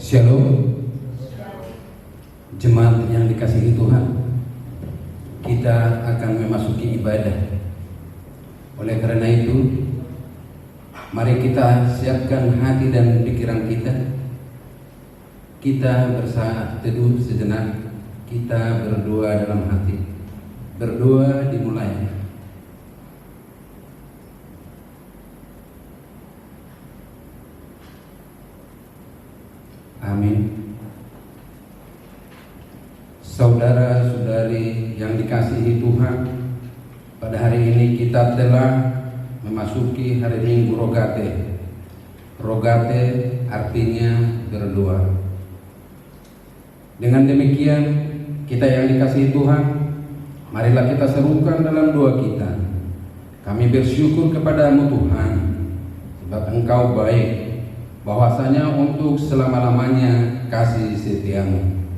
Shalom, jemaat yang dikasihi Tuhan. Kita akan memasuki ibadah. Oleh karena itu, mari kita siapkan hati dan pikiran kita. Kita bersaat teduh sejenak. Kita berdoa dalam hati. Berdoa dimulai. Amin. Saudara-saudari yang dikasihi Tuhan, pada hari ini kita telah memasuki hari Minggu Rogate. Rogate artinya berdoa. Dengan demikian, kita yang dikasihi Tuhan, marilah kita serukan dalam doa kita. Kami bersyukur kepadamu Tuhan, sebab Engkau baik, bahwasanya untuk selama-lamanya kasih setiamu.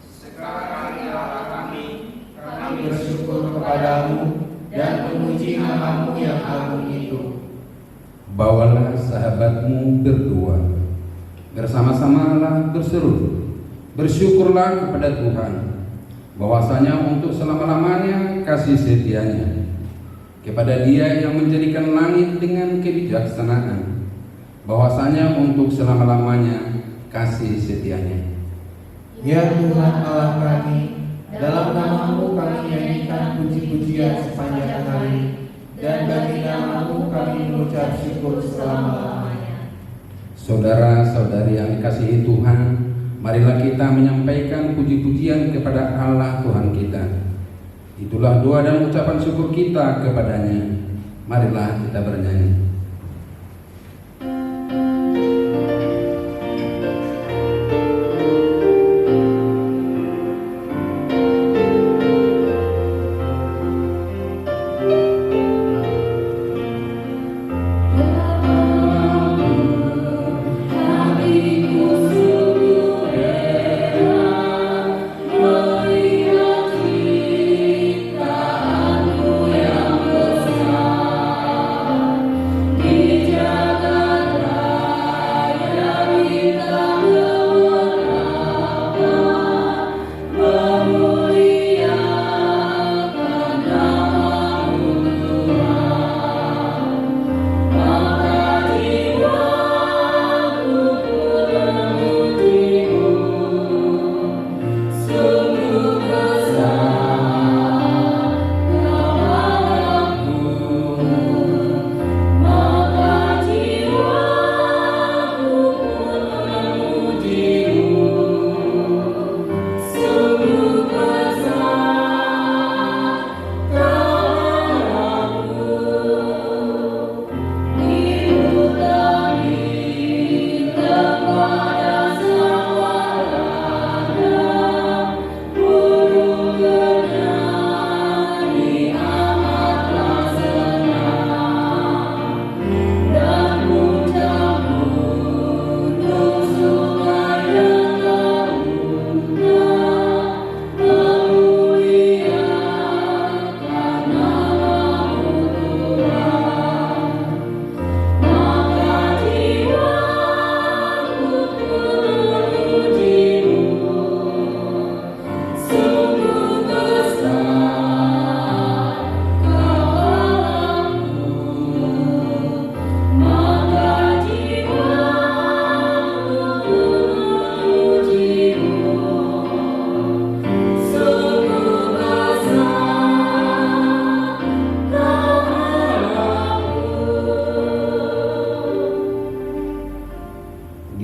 Sekarang ya Allah kami bersyukur kepadamu dan memuji nama-Mu yang agung itu. Bawalah sahabatmu berdoa, bersama-samalah berseru, bersyukurlah kepada Tuhan, bahwasanya untuk selama-lamanya kasih setianya, kepada Dia yang menjadikan langit dengan kebijaksanaan, bahwasanya untuk selama-lamanya kasih setianya. Ya Tuhan Allah kami, dalam nama-Mu kami nyanyikan puji-pujian sepanjang hari, dan bagi nama-Mu kami mengucap syukur selama-lamanya. Saudara-saudari yang dikasihi Tuhan, marilah kita menyampaikan puji-pujian kepada Allah Tuhan kita. Itulah doa dan ucapan syukur kita kepadanya. Marilah kita bernyanyi.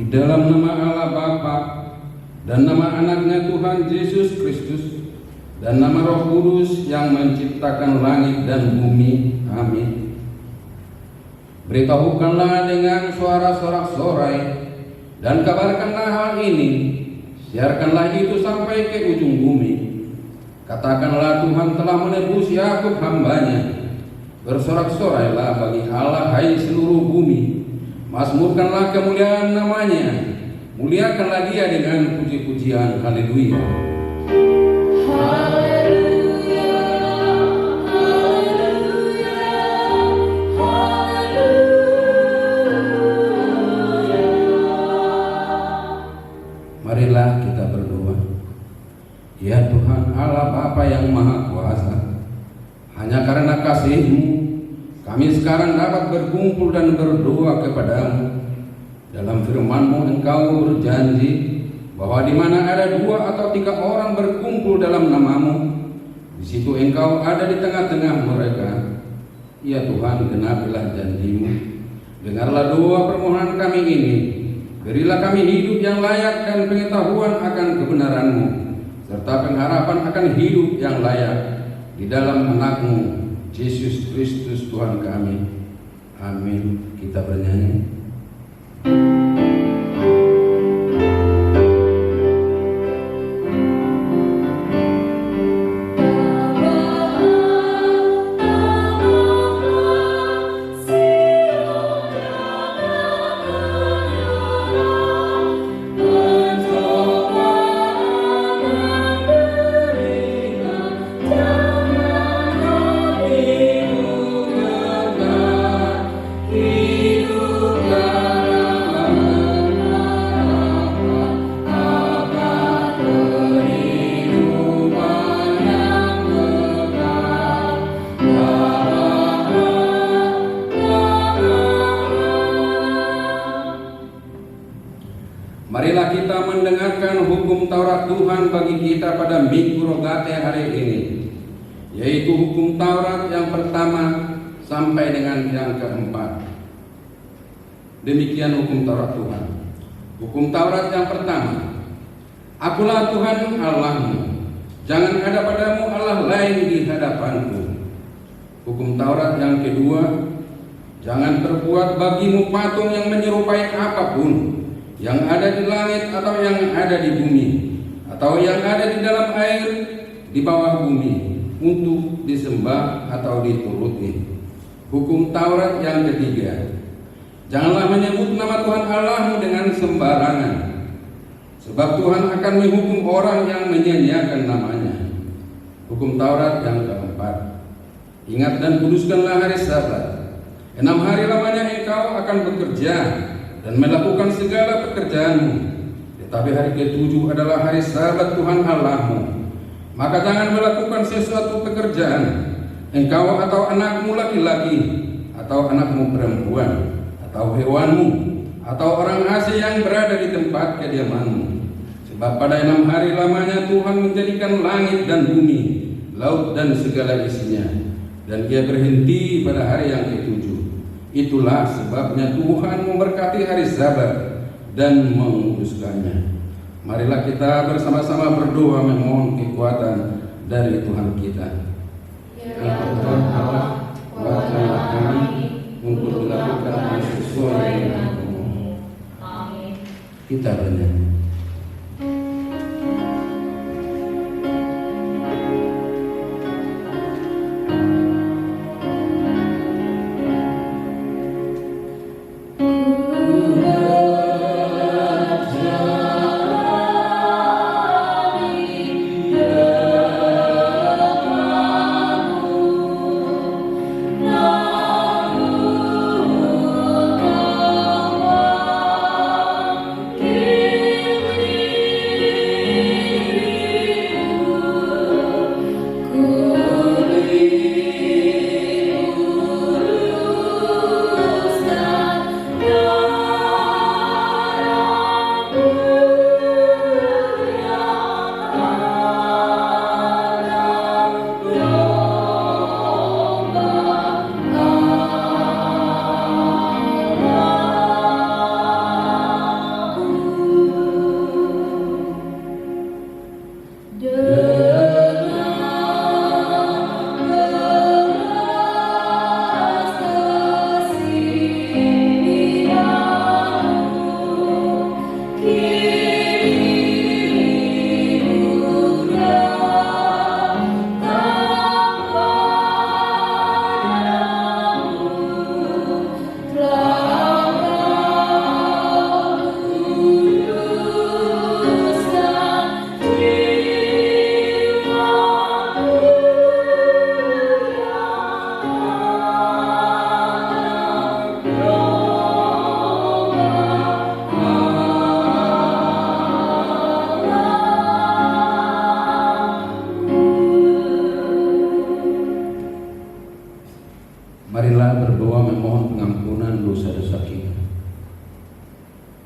dalam nama Allah Bapa dan nama anaknya Tuhan Yesus Kristus dan nama Roh Kudus yang menciptakan langit dan bumi. Amin. Beritahukanlah dengan suara sorak-sorai dan kabarkanlah hal ini. Siarkanlah itu sampai ke ujung bumi. Katakanlah Tuhan telah menebus Yakub hambanya. Bersorak-sorailah bagi Allah hai seluruh bumi. Mazmurkanlah kemuliaan namanya. Muliakanlah dia dengan puji-pujian. Haleluya. Marilah kita berdoa. Ya Tuhan Allah Bapa yang Maha Kuasa, hanya karena kasih-Mu kami sekarang dapat berkumpul dan berdoa kepadamu. Dalam firman-Mu Engkau berjanji bahwa di mana ada 2 atau 3 orang berkumpul dalam nama-Mu, di situ Engkau ada di tengah-tengah mereka. Ya Tuhan, genapilah janji-Mu. Dengarlah doa permohonan kami ini. Berilah kami hidup yang layak dan pengetahuan akan kebenaran-Mu, serta pengharapan akan hidup yang layak di dalam anak-Mu, Yesus Kristus Tuhan kami. Amin. Kita bernyanyi. Marilah kita mendengarkan hukum Taurat Tuhan bagi kita pada Minggu Rogate hari ini, yaitu hukum Taurat yang pertama sampai dengan yang keempat. Demikian hukum Taurat Tuhan. Hukum Taurat yang pertama, Akulah Tuhan Allahmu, jangan ada padamu Allah lain di hadapanku. Hukum Taurat yang kedua, jangan terbuat bagimu patung yang menyerupai apapun yang ada di langit atau yang ada di bumi atau yang ada di dalam air di bawah bumi untuk disembah atau dituruti. Hukum Taurat yang ketiga, janganlah menyebut nama Tuhan Allahmu dengan sembarangan, sebab Tuhan akan menghukum orang yang menyia-nyiakan namanya. Hukum Taurat yang keempat, ingat dan kuduskanlah hari Sabat. 6 hari lamanya engkau akan bekerja dan melakukan segala pekerjaanmu, tetapi hari ke-7 adalah hari Sabat Tuhan Allahmu. Maka jangan melakukan sesuatu pekerjaan, engkau atau anakmu laki-laki, atau anakmu perempuan, atau hewanmu, atau orang asing yang berada di tempat kediamanmu. Sebab pada 6 hari lamanya Tuhan menjadikan langit dan bumi, laut dan segala isinya, dan Ia berhenti pada hari yang ke-7. Itulah sebabnya Tuhan memberkati hari Sabat dan menguduskannya. Marilah kita bersama-sama berdoa memohon kekuatan dari Tuhan kita. Ya Tuhan Allah, kuatkanlah kami untuk melakukan hal sesuai dengan Mu. Amin. Kita bernyanyi. Yeah.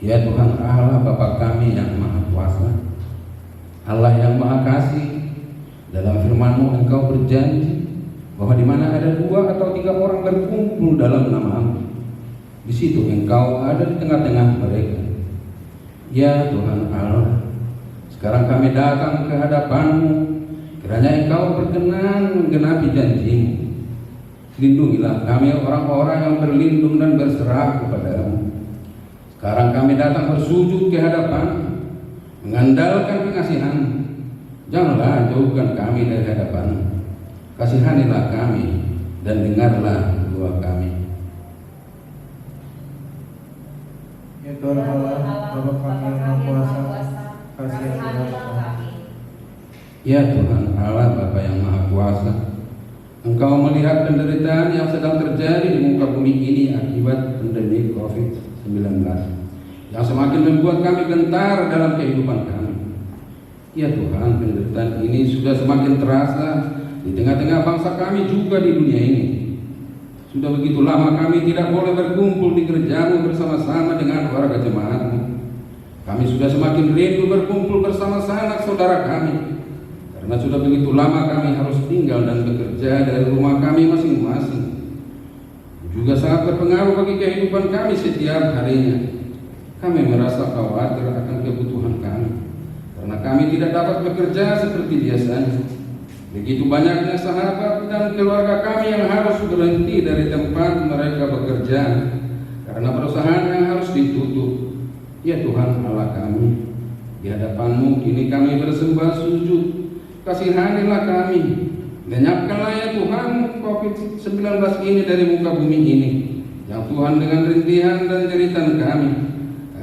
Ya Tuhan Allah Bapa kami yang Maha Kuasa, Allah yang Maha Kasih, dalam firman-Mu Engkau berjanji bahwa di mana ada 2 atau 3 orang berkumpul dalam nama-Mu, di situ Engkau ada di tengah-tengah mereka. Ya Tuhan Allah, sekarang kami datang ke hadapan-Mu, kiranya Engkau berkenan menggenapi janji-Mu. Lindungilah kami orang-orang yang berlindung dan berserah kepada-Mu. Sekarang kami datang bersujud ke hadapan, mengandalkan pengasihan. Janganlah jauhkan kami dari hadapan. Kasihanilah kami dan dengarlah doa kami. Ya Tuhan Allah, Bapa kami yang Maha Kuasa, kasihanilah kami. Ya Tuhan Allah Bapa yang Maha Kuasa, Engkau melihat penderitaan yang sedang terjadi di muka bumi ini akibat pandemi COVID-19 yang semakin membuat kami gentar dalam kehidupan kami. Ya Tuhan, penderitaan ini sudah semakin terasa di tengah-tengah bangsa kami juga di dunia ini. Sudah begitu lama kami tidak boleh berkumpul di gereja-Mu bersama-sama dengan warga jemaat-Mu. Kami sudah semakin rindu berkumpul bersama sanak saudara kami, karena sudah begitu lama kami harus tinggal dan bekerja dari rumah kami masing-masing. Juga sangat berpengaruh bagi kehidupan kami setiap harinya. Kami merasa khawatir akan kebutuhan kami, karena kami tidak dapat bekerja seperti biasanya. Begitu banyaknya sahabat dan keluarga kami yang harus berhenti dari tempat mereka bekerja karena perusahaan yang harus ditutup. Ya Tuhan Allah kami, di hadapan-Mu kini kami bersembah sujud. Kasihanilah kami, lenyapkanlah ya Tuhan COVID-19 ini dari muka bumi ini. Yang Tuhan dengan rintihan dan jeritan kami,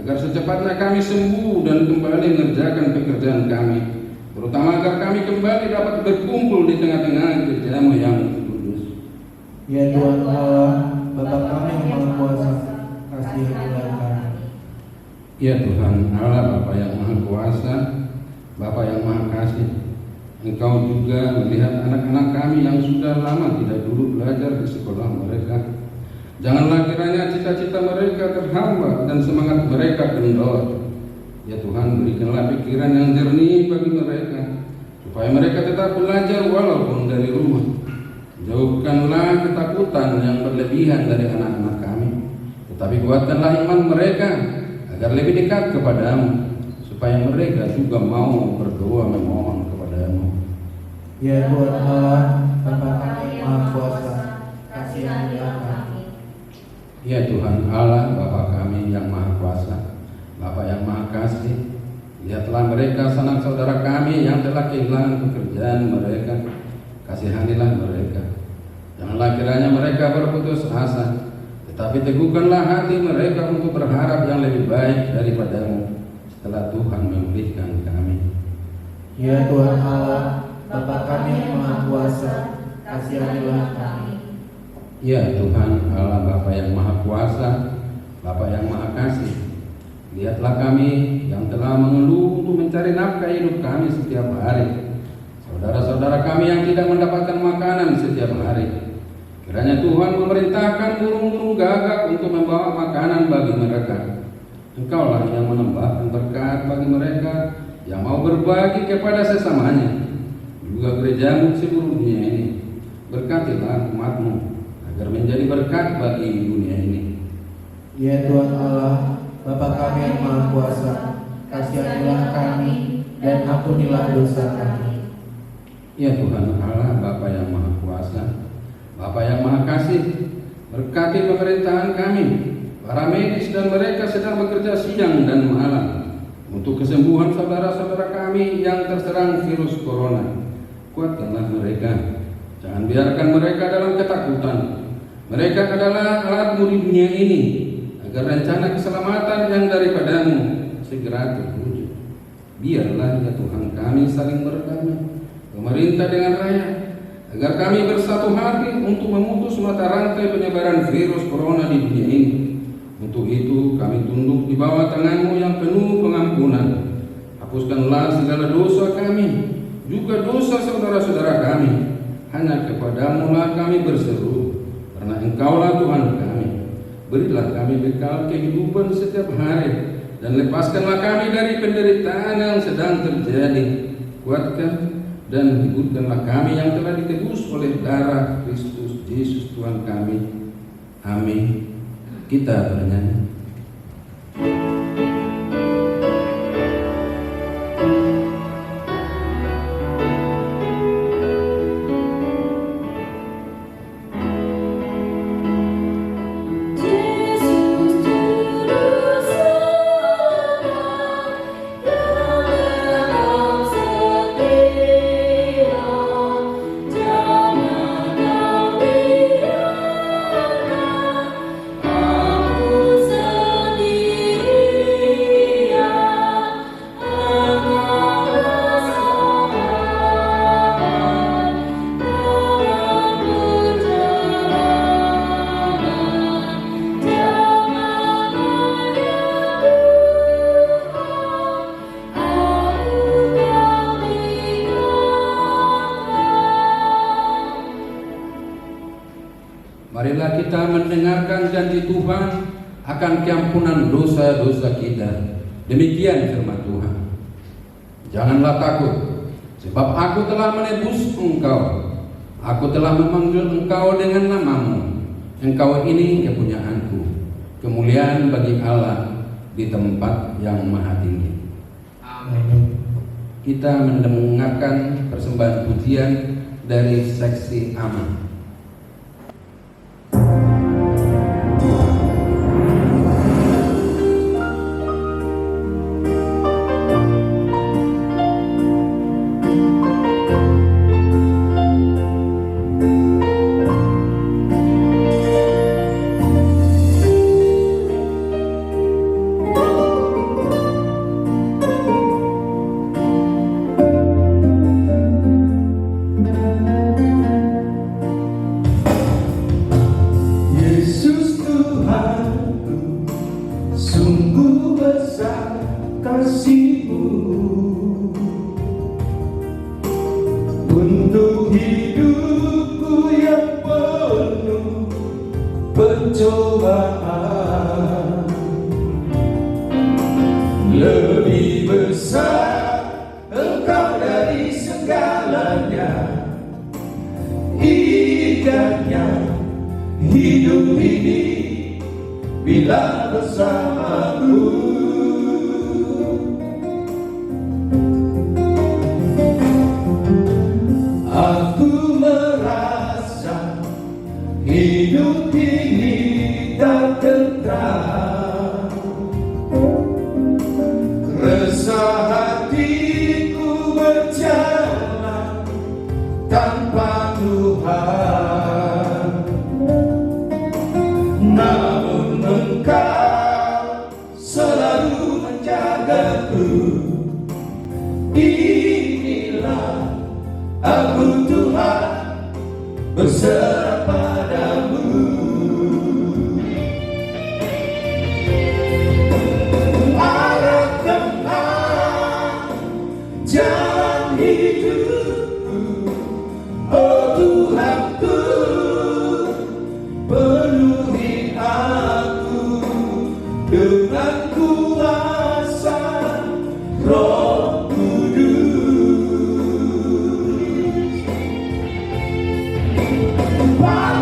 agar secepatnya kami sembuh dan kembali mengerjakan pekerjaan kami, terutama agar kami kembali dapat berkumpul di tengah-tengah gereja-Mu yang kudus. Ya Tuhan Allah, Bapa kami yang Maha Kuasa, kasihanilah kami. Ya Tuhan Allah Bapa yang Maha Kuasa, Bapa yang Maha Kasih, Engkau juga melihat anak-anak kami yang sudah lama tidak duduk belajar di sekolah mereka. Janganlah kiranya cita-cita mereka terhambat dan semangat mereka kendor. Ya Tuhan, berikanlah pikiran yang jernih bagi mereka, supaya mereka tetap belajar walaupun dari rumah. Jauhkanlah ketakutan yang berlebihan dari anak-anak kami, tetapi kuatkanlah iman mereka agar lebih dekat kepada-Mu, supaya mereka juga mau berdoa memohon kepada-Mu. Ya Tuhan Allah, Bapa kami yang Maha Kuasa, kasihanilah kami. Ya Tuhan Allah, Bapa kami yang Maha Kuasa, Bapa yang Maha Kasih, lihatlah mereka sanak saudara kami yang telah kehilangan pekerjaan mereka. Kasihanilah mereka. Janganlah kiranya mereka berputus asa, tetapi teguhkanlah hati mereka untuk berharap yang lebih baik daripada-Mu setelah Tuhan memulihkan kami. Ya Tuhan Allah, Bapa kami yang Maha Kuasa, kasihanilah kami. Ya Tuhan Allah Bapa yang Maha Kuasa, Bapa yang Maha Kasih, lihatlah kami yang telah mengeluh untuk mencari nafkah hidup kami setiap hari. Saudara-saudara kami yang tidak mendapatkan makanan setiap hari, kiranya Tuhan memerintahkan burung-burung gagak untuk membawa makanan bagi mereka. Engkaulah yang menambahkan berkat bagi mereka yang mau berbagi kepada sesamanya. Juga gereja-Mu seluruh dunia ini, berkatilah umat-Mu agar menjadi berkat bagi dunia ini. Ya Tuhan Allah, Bapa kami yang Maha Kuasa, kasihanilah kami dan ampunilah dosa kami. Ya Tuhan Allah, Bapa yang Maha Kuasa, Bapa yang Maha Kasih, berkati pemerintahan kami, para medis dan mereka sedang bekerja siang dan malam untuk kesembuhan saudara-saudara kami yang terserang virus corona. Kuatkanlah mereka, jangan biarkan mereka dalam ketakutan. Mereka adalah alat-Mu di dunia ini, agar rencana keselamatan yang daripada-Mu segera terwujud. Biarlah ya Tuhan kami saling berdamai, pemerintah dengan rakyat, agar kami bersatu hati untuk memutus mata rantai penyebaran virus corona di dunia ini. Untuk itu kami tunduk di bawah tangan-Mu yang penuh pengampunan. Hapuskanlah segala dosa kami, juga dosa saudara-saudara kami. Hanya kepada-Mu lah kami berseru, karena Engkaulah Tuhan kami. Berilah kami bekal kehidupan setiap hari, dan lepaskanlah kami dari penderitaan yang sedang terjadi. Kuatkan dan hiburkanlah kami yang telah ditebus oleh darah Kristus Yesus Tuhan kami. Amin. Kita bernyanyi. Marilah kita mendengarkan janji Tuhan akan keampunan dosa-dosa kita. Demikian firman Tuhan. Janganlah takut, sebab aku telah menebus engkau. Aku telah memanggil engkau dengan namamu. Engkau ini kepunyaanku. Kemuliaan bagi Allah di tempat yang maha tinggi. Amin. Kita mendengarkan persembahan pujian dari seksi aman. Untuk hidupku yang penuh pencobaan, lebih besar Engkau dari segalanya. Indahnya hidup ini bila bersamamu. Aku merasa hidup ini tak tentram, resah hatiku berjalan tanpa Tuhan. Namun Engkau selalu menjagaku. Inilah aku Tuhan, berserah padamu. Arah Tuhan, jalan hidupku, oh Tuhanku, penuhi aku dengan kuasa Roh Kudus. Why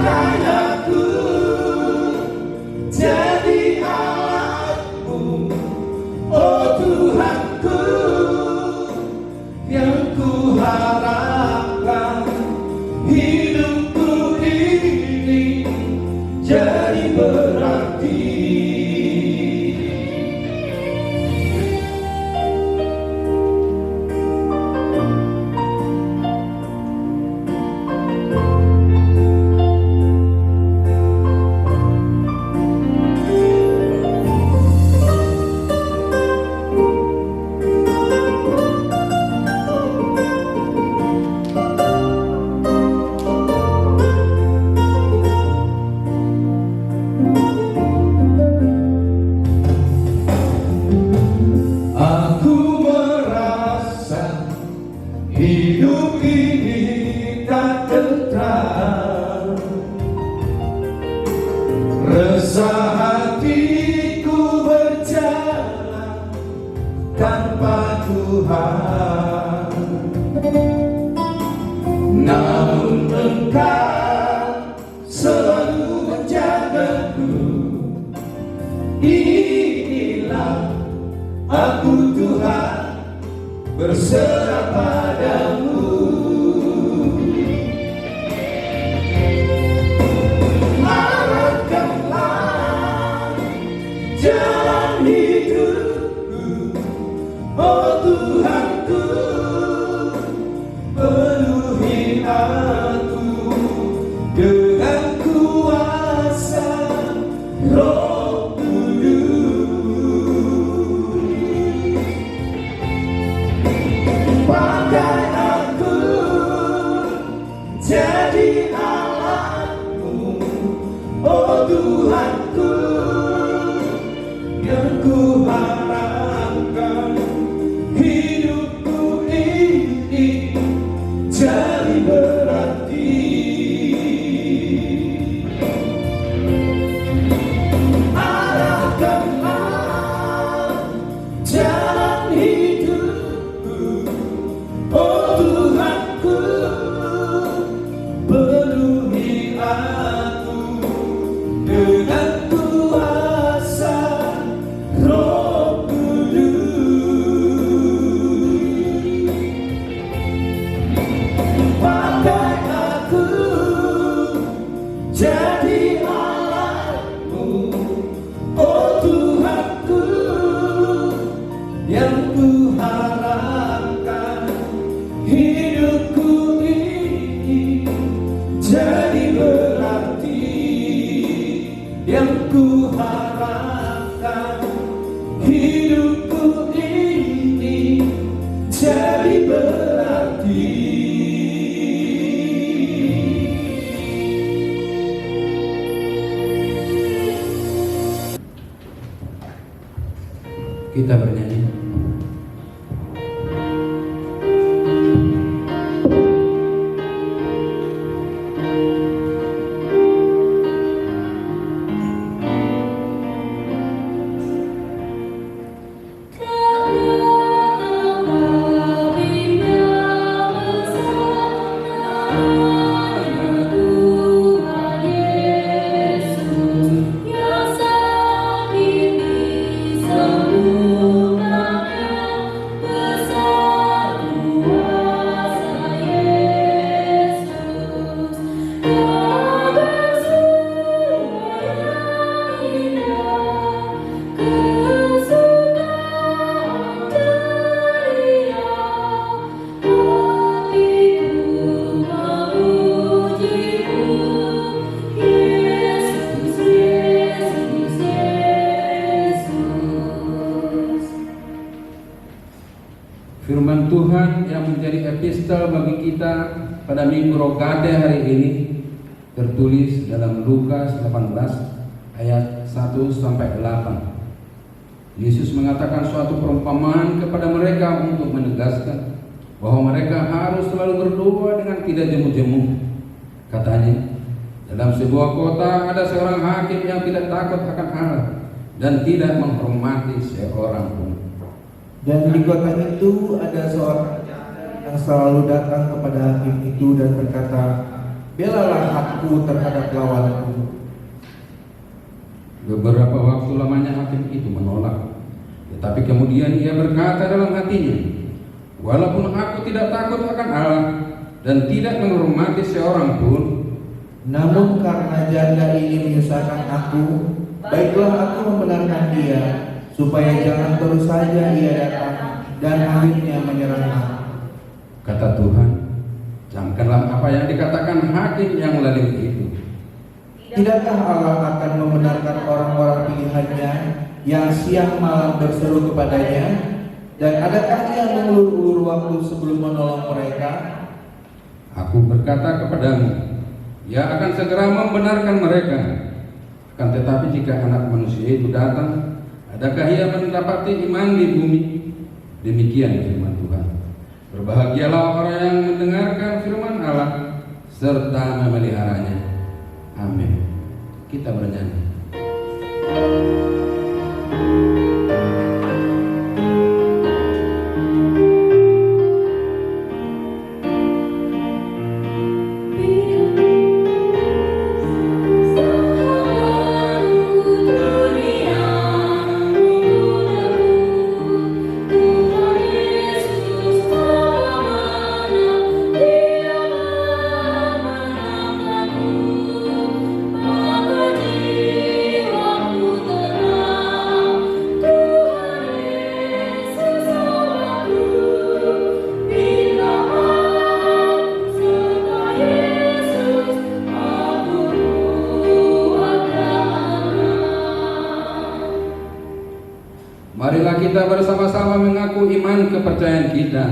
inilah aku Tuhan berserah padamu. Arahkanlah jalan hidupku, oh Tuhanku, penuhi aku dengan kuasa Roh Kudus. Pakai aku jadi alatmu, oh Tuhanku, yang ku harapkan hidupku ini jadi berarti. Arahkanlah jalan hidupku, oh Tuhanku, penuhi aku dengan kuasa Roh Kudus. Pakai aku jadi alatmu, oh Tuhanku, yang ku harapkan hidupku ini jadi berarti, yang ku harapkan hidupku ini jadi berarti. Kita bernyanyi. Firman Tuhan yang menjadi epistel bagi kita pada Minggu Rogate hari ini tertulis dalam Lukas 18 ayat 1 sampai 8. Yesus mengatakan suatu perumpamaan kepada mereka untuk menegaskan bahwa mereka harus selalu berdoa dengan tidak jemu-jemu. Katanya, dalam sebuah kota ada seorang hakim yang tidak takut akan Allah dan tidak menghormati seorang pun. Dan di kota itu ada seorang yang selalu datang kepada hakim itu dan berkata, belalah hakku terhadap lawanku. Beberapa waktu lamanya hakim itu menolak, tetapi kemudian ia berkata dalam hatinya, walaupun aku tidak takut akan Allah dan tidak menghormati seorang pun, namun karena janda ini menyusahkan aku, baiklah aku membenarkan dia, supaya jangan terus saja ia datang dan akhirnya menyerang aku. Kata Tuhan, camkanlah apa yang dikatakan hakim yang lalim itu. Tidakkah Allah akan membenarkan orang-orang pilihannya yang siang malam berseru kepadanya? Dan adakah ia mengulur-ulur waktu sebelum menolong mereka? Aku berkata kepadamu, ia akan segera membenarkan mereka. Akan tetapi jika anak manusia itu datang, adakah ia mendapati iman di bumi? Demikian firman Tuhan. Berbahagialah orang yang mendengarkan firman Allah serta memeliharanya. Amin. Kita bernyanyi. Dunia Marilah kita bersama-sama mengaku iman kepercayaan kita.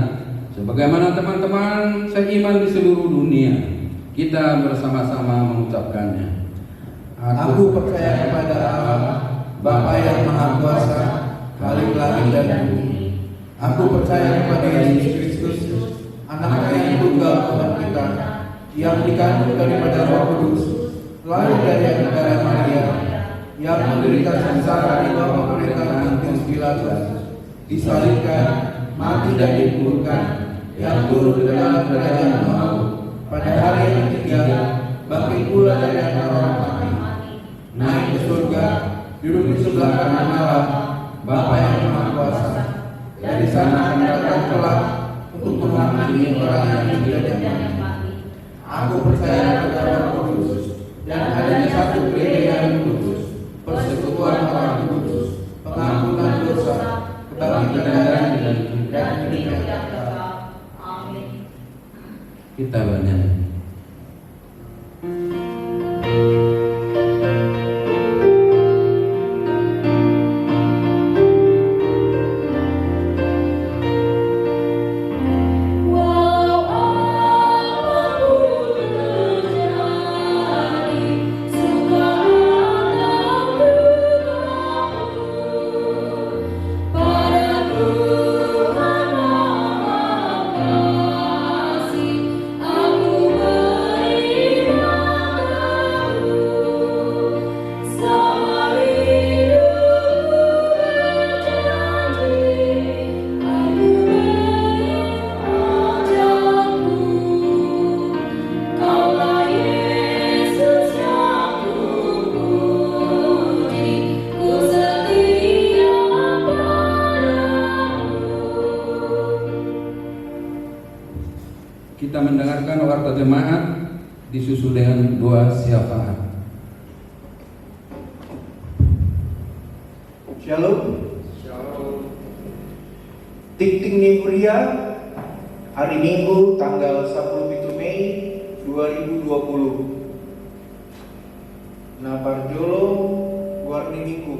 Sebagaimana teman-teman seiman di seluruh dunia, kita bersama-sama mengucapkannya. Aku percaya kepada Allah, Bapa yang Maha Kuasa, Khalik langit dan bumi. Aku percaya kepada Yesus Kristus, Anak yang tunggal Tuhan kita, yang dikandung daripada Roh Kudus, lahir dari Bunda Maria, yang menderita sengsara di bawah pemerintahan Pontius Pilatus, disalibkan, mati dan dikuburkan, yang turun ke dalam kerajaan maut, pada hari yang ketiga bangkit pula dari antara orang mati, naik ke surga, duduk di sebelah kanan Allah, Bapa yang Maha Kuasa. Dari sana akan datang kelak untuk menghakimi orang yang hidup dan yang mati. Aku percaya kepada Roh Kudus dan adanya satu gereja yang kudus, persekutuan orang kudus, pengampunan dosa, kebangkitan dan hidup yang kekal. Amin. Kita bernyanyi. Kita mendengarkan warta jemaat disusul dengan doa syafaat. Shalom. Tikting Nihuria, hari Minggu tanggal 10 Mei 2020. Naparjolo Guarni Minggu.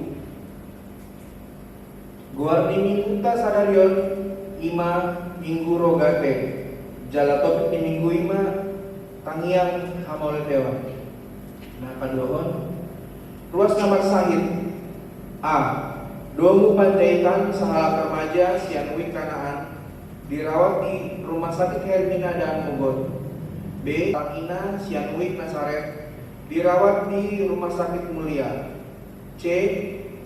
Guarni Minggu ta sadarion ima minggu rogate. Jala topik di minggu ima tangiang hamol dewa. Napadohon ruas nomor sahid A. Domu Panjaitan sahala remaja Sianwik Kanaan dirawat di Rumah Sakit Hermina dan Mogot. B. Tangina Sianwik Nasaret dirawat di Rumah Sakit Mulia. C.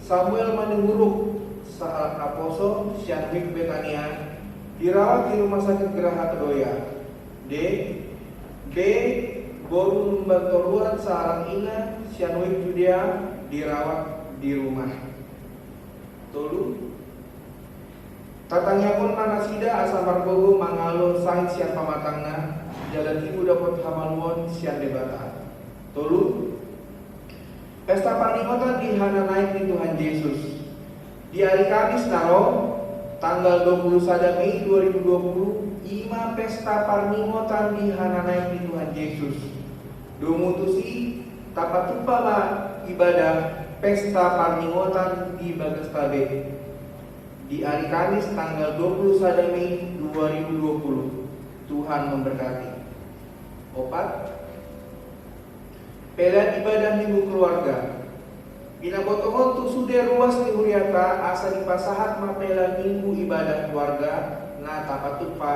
Samuel Manenguruk sahala Kaposo Sianwik Betania dirawat di Rumah Sakit Geraha Kedoya. D. B. Boru Lumbantoruan sahalang Ina Sianwik Judea dirawat di rumah. Tolu Tatangnya pun manasida asal marbogo mangalo sahid sian pamatangna jalan ibu dapat hamalwon sian debata. Tolu pesta panikotan di hana naik di Tuhan Yesus di hari Kamis naro tanggal 21 Mei 2020 ima pesta panikotan di hana naik di Tuhan Yesus domutusi tapatupa ibadah pesta panikotan di Bagastabe di hari Kamis tanggal 21 Mei 2020. Tuhan memberkati. Opat Pelian ibadah minggu keluarga. Bina botohon tu sudah ruas di Huriata asa dipasahat mapela minggu ibadah keluarga na tapatupa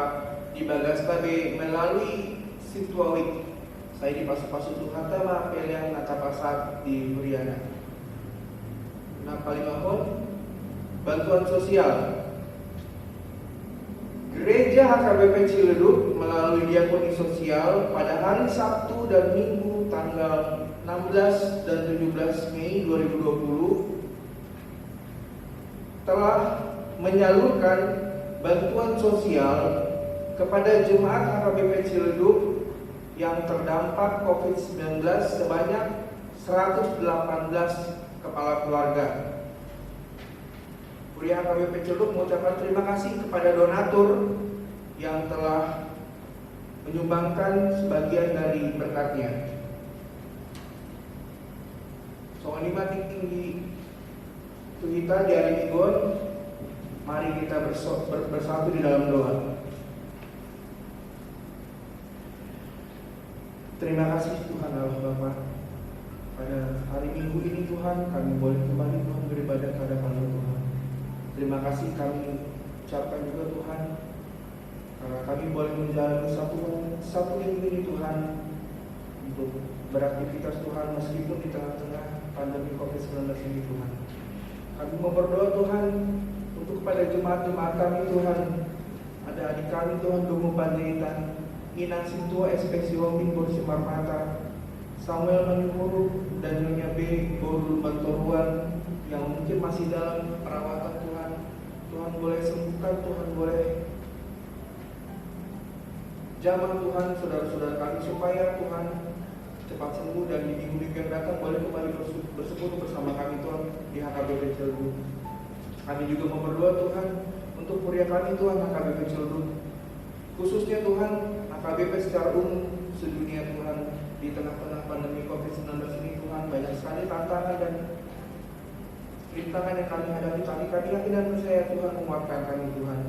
di Bagastabe melalui Situawik. Saya dipasu-pasu Tuhan ma pelian na tapasat di Huriana. Nah, palimahon bantuan sosial. Gereja HKBP Ciledug melalui diakoni sosial pada hari Sabtu dan Minggu tanggal 16 dan 17 Mei 2020 telah menyalurkan bantuan sosial kepada jemaat HKBP Ciledug yang terdampak COVID-19 sebanyak 118 kepala keluarga. Kuliah HKBP Ciledug mengucapkan terima kasih kepada donatur yang telah menyumbangkan sebagian dari berkatnya. Soal 5 tinggi kita di hari Minggu Mari kita bersatu di dalam doa. Terima kasih Tuhan Allah Bapa. Pada hari Minggu ini Tuhan, kami boleh kembali Tuhan beribadah ke hadapan Tuhan. Terima kasih kami ucapkan juga Tuhan, karena kami boleh menjalani satu minggu ini Tuhan, untuk beraktivitas Tuhan meskipun di tengah-tengah pandemi COVID-19 ini Tuhan. Kami mau berdoa Tuhan untuk kepada jemaat-jemaat kami Tuhan. Ada adik kami Tuhan, Dungu Panjaitan, Inang Sintua SPC Womin Borsimar Mata, Samuel Manihuru, dan Nyonya B Borul Bantoruan yang mungkin masih dalam perawatan Tuhan. Tuhan boleh sembuhkan, Tuhan boleh jamah Tuhan saudara-saudara kami supaya Tuhan cepat sembuh dan di minggu-minggu yang datang boleh kembali bersekutu bersama kami Tuhan di HKBP Ciledug. Kami juga mau berdoa Tuhan untuk kuria kami Tuhan HKBP Ciledug, khususnya Tuhan HKBP secara umum sedunia Tuhan. Di tengah-tengah pandemi COVID-19 ini Tuhan, banyak sekali tantangan dan rintangan yang kami hadapi. Kami yakin dan percaya Tuhan menguatkan kami Tuhan.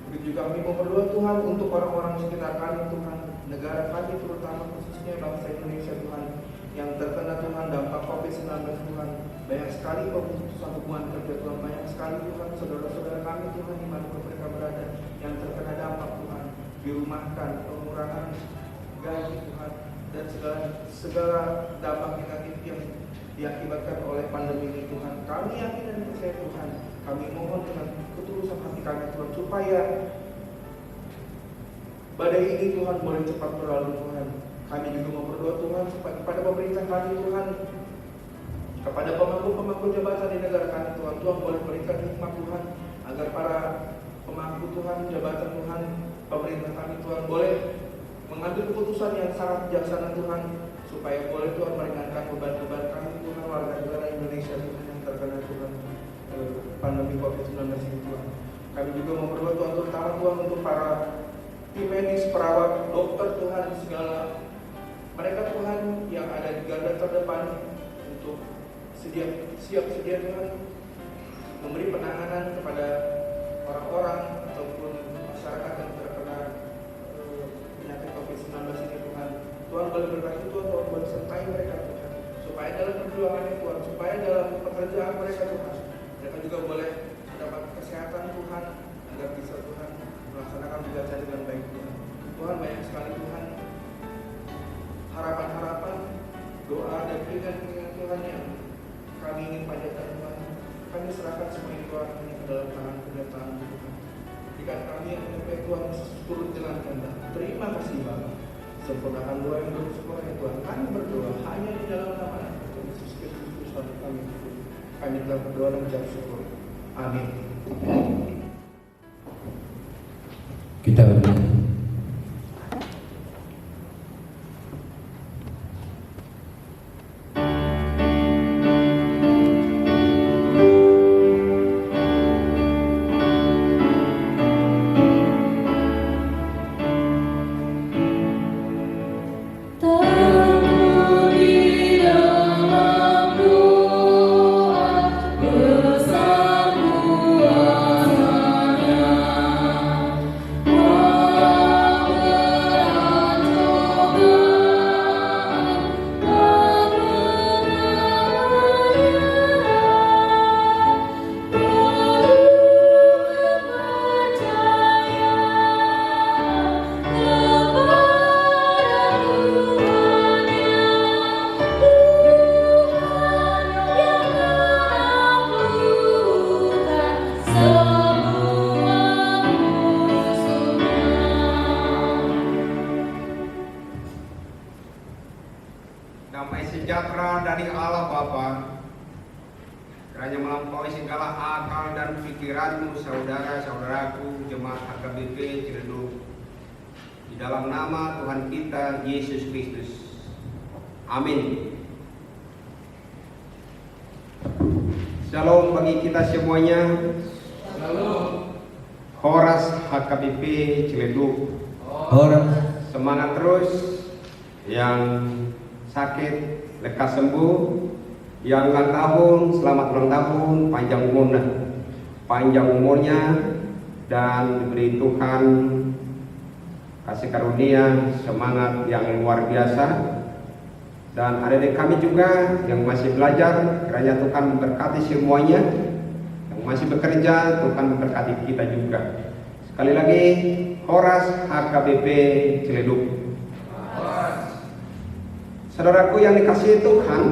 Begitu juga kami mau berdoa Tuhan untuk orang-orang sekitar kami Tuhan, negara kami terutama khususnya bangsa Indonesia Tuhan, yang terkena Tuhan dampak COVID-19 Tuhan. Banyak sekali pemutusan hubungan kerja Tuhan, banyak sekali Tuhan saudara-saudara kami Tuhan dimanapun mereka berada yang terkena dampak Tuhan, dirumahkan, pengurangan gaji Tuhan, dan segala dampak negatif yang diakibatkan oleh pandemi ini Tuhan. Kami yakin dan percaya Tuhan, kami mohon dengan ketulusan hati kami Tuhan, supaya badai ini Tuhan boleh cepat berlalu Tuhan. Kami juga mau berdoa Tuhan supaya kepada pemerintah kami Tuhan, kepada pemangku jabatan di negara kami Tuhan, Tuhan boleh berikan hikmat Tuhan, agar para pemangku Tuhan, jabatan Tuhan, pemerintah kami Tuhan boleh mengambil keputusan yang sangat bijaksana Tuhan, supaya boleh Tuhan meringankan beban-beban kami Tuhan, warga negara Indonesia Tuhan yang terkena Tuhan pandemi COVID-19 ini Tuhan. Kami juga mau berdoa Tuhan, terutama Tuhan untuk para tim medis, perawat, dokter Tuhan, segala mereka Tuhan yang ada di garda terdepan untuk siap sedia Tuhan memberi penanganan kepada orang-orang ataupun masyarakat yang terkena penyakit COVID-19 ini Tuhan. Tuhan boleh berkati Tuhan boleh sertai mereka Tuhan, supaya dalam perjuangannya Tuhan, supaya dalam pekerjaan mereka Tuhan, mereka juga boleh mendapat kesehatan Tuhan, agar bisa Tuhan melaksanakan tugasnya dengan baik Tuhan. Tuhan, banyak sekali Tuhan harapan-harapan, doa dan keinginan Tuhan yang kami ingin panjatkan Tuhan. Kami serahkan semua itu ini ke dalam tangan kenyataan Tuhan. Jika kami yang menyampai Tuhan turut jalankan. Terima kasih Bapa. Sempurnakan doa yang bersyukur ya Tuhan. Kami berdoa hanya di dalam nama Tuhan Yesus Kristus Tuhan kami. Kami telah berdoa dan mengucap syukur. Amin. Kita berdoa. Damai sejahtera dari Allah Bapa, kiranya melampaui segala akal dan pikiranmu, saudara-saudaraku jemaat HKBP Ciledug, di dalam nama Tuhan kita Yesus Kristus. Amin. Shalom bagi kita semuanya. Shalom. Horas HKBP Ciledug. Horas. Semangat terus. Yang sakit lekas sembuh, yang ulang tahun selamat ulang tahun, panjang umur. panjang umurnya dan diberi Tuhan kasih karunia semangat yang luar biasa. Dan adik-adik kami juga yang masih belajar, kiranya Tuhan memberkati semuanya. Yang masih bekerja, Tuhan memberkati kita juga. Sekali lagi, Horas HKBP Ciledug. Saudaraku yang dikasihi Tuhan,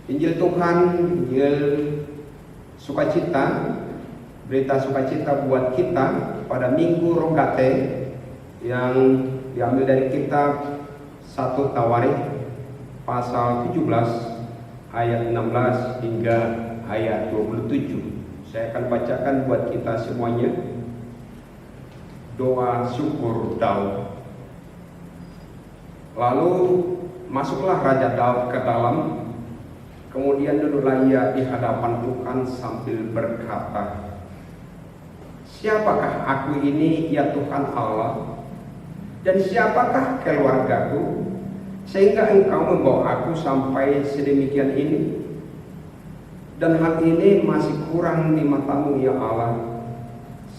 Injil Tuhan, Injil sukacita, berita sukacita buat kita pada Minggu Rogate yang diambil dari kitab 1 Tawarikh pasal 17 ayat 16 hingga ayat 27. Saya akan bacakan buat kita semuanya. Doa syukur Daud. Lalu masuklah Raja Daud ke dalam, kemudian duduklah ia di hadapan Tuhan sambil berkata, "Siapakah aku ini, ya Tuhan Allah? Dan siapakah keluargaku, sehingga Engkau membawa aku sampai sedemikian ini? Dan hal ini masih kurang di mata-Mu, ya Allah.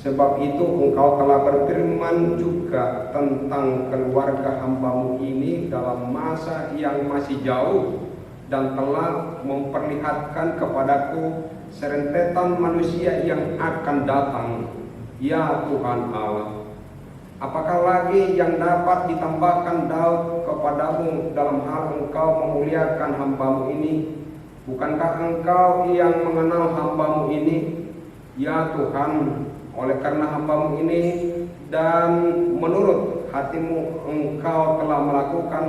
Sebab itu Engkau telah berfirman juga tentang keluarga hamba-Mu ini dalam masa yang masih jauh, dan telah memperlihatkan kepadaku serentetan manusia yang akan datang, ya Tuhan Allah. Apakah lagi yang dapat ditambahkan Daud kepadamu dalam hal Engkau memuliakan hamba-Mu ini? Bukankah Engkau yang mengenal hamba-Mu ini, ya Tuhan? Oleh karena hamba-Mu ini dan menurut hati-Mu Engkau telah melakukan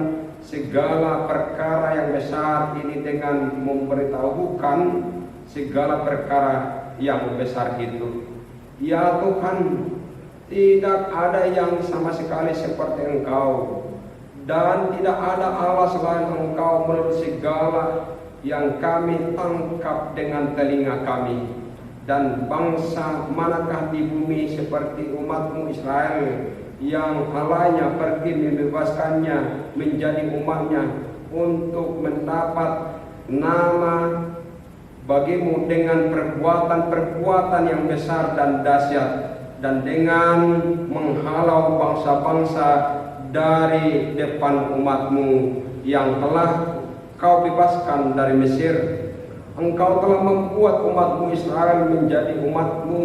segala perkara yang besar ini dengan memberitahukan segala perkara yang besar itu. Ya Tuhan, tidak ada yang sama sekali seperti Engkau, dan tidak ada Allah selain Engkau menurut segala yang kami tangkap dengan telinga kami. Dan bangsa manakah di bumi seperti umat-Mu Israel, yang Allahnya pergi membebaskannya menjadi umatnya untuk mendapat nama bagimu dengan perbuatan-perbuatan yang besar dan dahsyat, dan dengan menghalau bangsa-bangsa dari depan umat-Mu yang telah Kau bebaskan dari Mesir. Engkau telah membuat umat-Mu Israel menjadi umat-Mu